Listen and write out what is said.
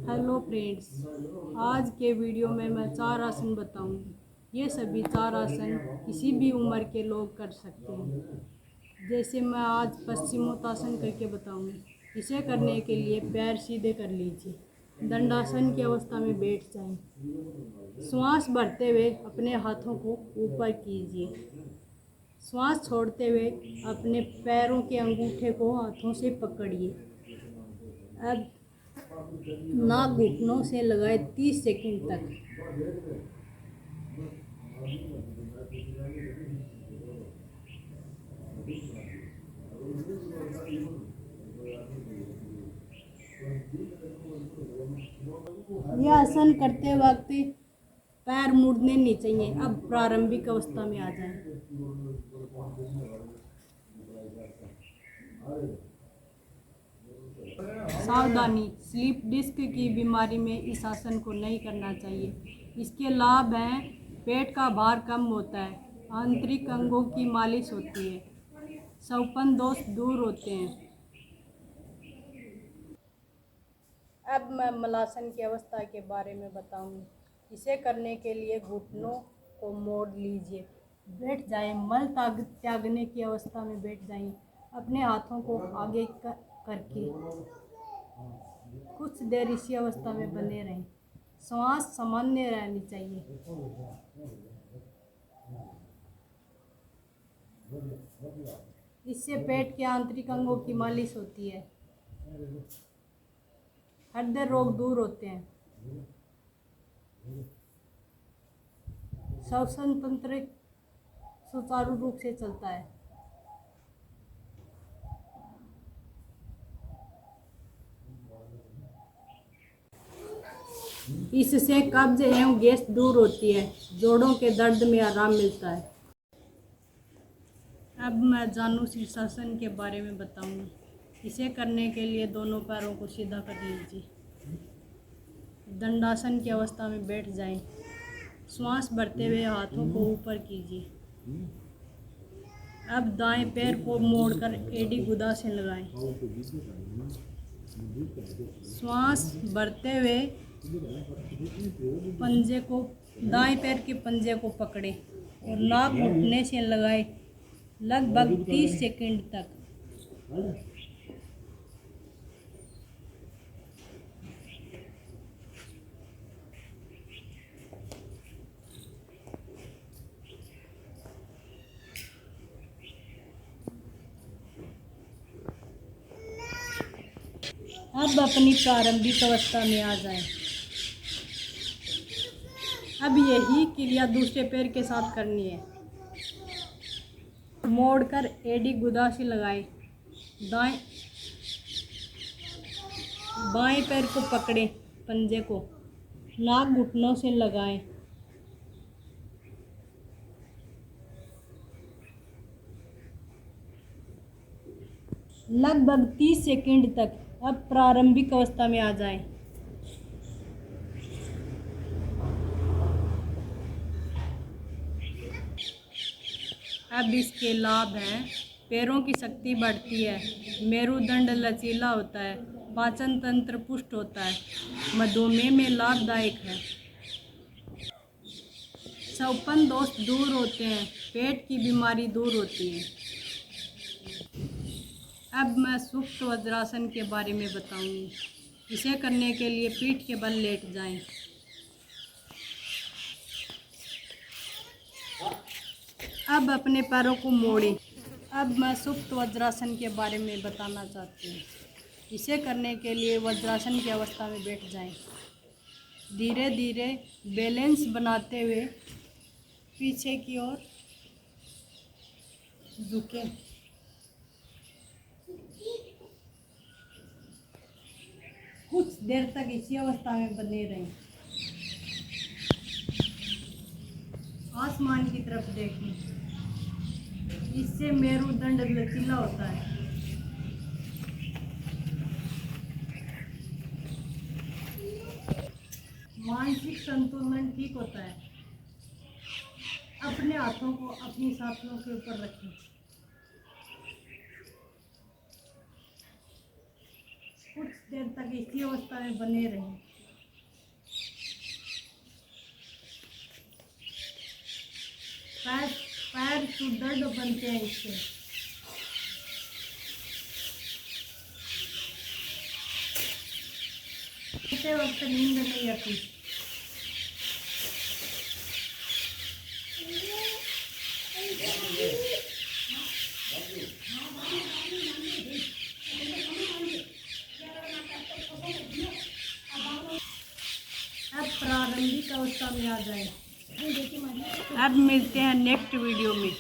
Hello friends, आज के video में मैं 4 आसन बताऊंगी। ये सभी 4 आसन किसी भी उम्र के लोग कर सकते हैं। जैसे मैं आज पश्चिमोत्तासन करके बताऊंगी। इसे करने के लिए पैर सीधे कर लीजिए। दंडासन की अवस्था में बैठ जाएं। श्वास भरते हुए अपने हाथों को ऊपर कीजिए। श्वास छोड़ते हुए अपने पैरों के अंगूठे को हाथों से पकड़िए। अब नाक घुटनों से लगाए 30 सेकंड तक। यह आसन करते वक्त पैर मुड़ने नहीं चाहिए। अब प्रारंभिक अवस्था में आ जाएं। सावधानी, स्लीप डिस्क की बीमारी में इस आसन को नहीं करना चाहिए। इसके लाभ हैं: पेट का भार कम होता है, आंतरिक अंगों की मालिश होती है, संपन्न दोष दूर होते हैं। अब मैं मलासन की अवस्था के बारे में बताऊंगी। इसे करने के लिए घुटनों को मोड़ लीजिए, बैठ जाएं। मल त्यागने की अवस्था में बैठ जाएं। अपने हाथों को आगे करके कुछ देर इसी अवस्था में बने रहें। श्वास सामान्य रहनी चाहिए। इससे पेट के आंतरिक अंगों की मालिश होती है, हृदय रोग दूर होते हैं, श्वसन तंत्र सुचारू रूप से चलता है। इससे कब्ज एवं गैस दूर होती है, जोड़ों के दर्द में आराम मिलता है। अब मैं जानु शीर्षासन के बारे में बताऊंगी। इसे करने के लिए दोनों पैरों को सीधा कर लीजिए। दंडासन की अवस्था में बैठ जाएं। श्वास भरते हुए हाथों को ऊपर कीजिए। अब दाएं पैर को मोड़कर एड़ी गुदा से लगाएं। श्वास भरते हुए पंजे को, दाएं पैर के पंजे को पकड़ें और नाक घुटने से लगाएं लगभग 30 सेकंड तक। अब अपनी प्रारंभिक अवस्था में आ जाएं। अब यही क्रिया दूसरे पैर के साथ करनी है। मोड़कर एड़ी गुदा से लगाएं। बाएं पैर को पकड़ें, पंजे को नाक घुटनों से लगाएं। लगभग 30 सेकंड तक। अब प्रारंभिक अवस्था में आ जाएं। अब इसके लाभ हैं: पैरों की शक्ति बढ़ती है, मेरुदंड लचीला होता है, पाचन तंत्र पुष्ट होता है, मधुमेह में लाभदायक है, संपन्न दोष दूर होते हैं, पेट की बीमारी दूर होती है। अब मैं सुप्त वज्रासन के बारे में बताऊंगी। इसे करने के लिए पीठ के बल लेट जाएं। अब अपने पैरों को मोड़ें। अब मैं सुप्त वज्रासन के बारे में बताना चाहती हूँ। इसे करने के लिए वज्रासन की अवस्था में बैठ जाएं। धीरे धीरे बैलेंस बनाते हुए पीछे की ओर झुकें। कुछ देर तक इसी अवस्था में बने रहें। आसमान की तरफ देखें। इससे मेरुदंड लचीला होता है। मानसिक संतुलन ठीक होता है। अपने हाथों को अपनी छातियों के ऊपर रखें। कुछ देर तक इसी अवस्था में बने रहें। पैर तो दर्द बनते हैं इससे। सोते वक्त नींद नहीं आती। अब प्रारंभिक अवस्था में आ जाए। अब मिलते हैं नेक्स्ट वीडियो में।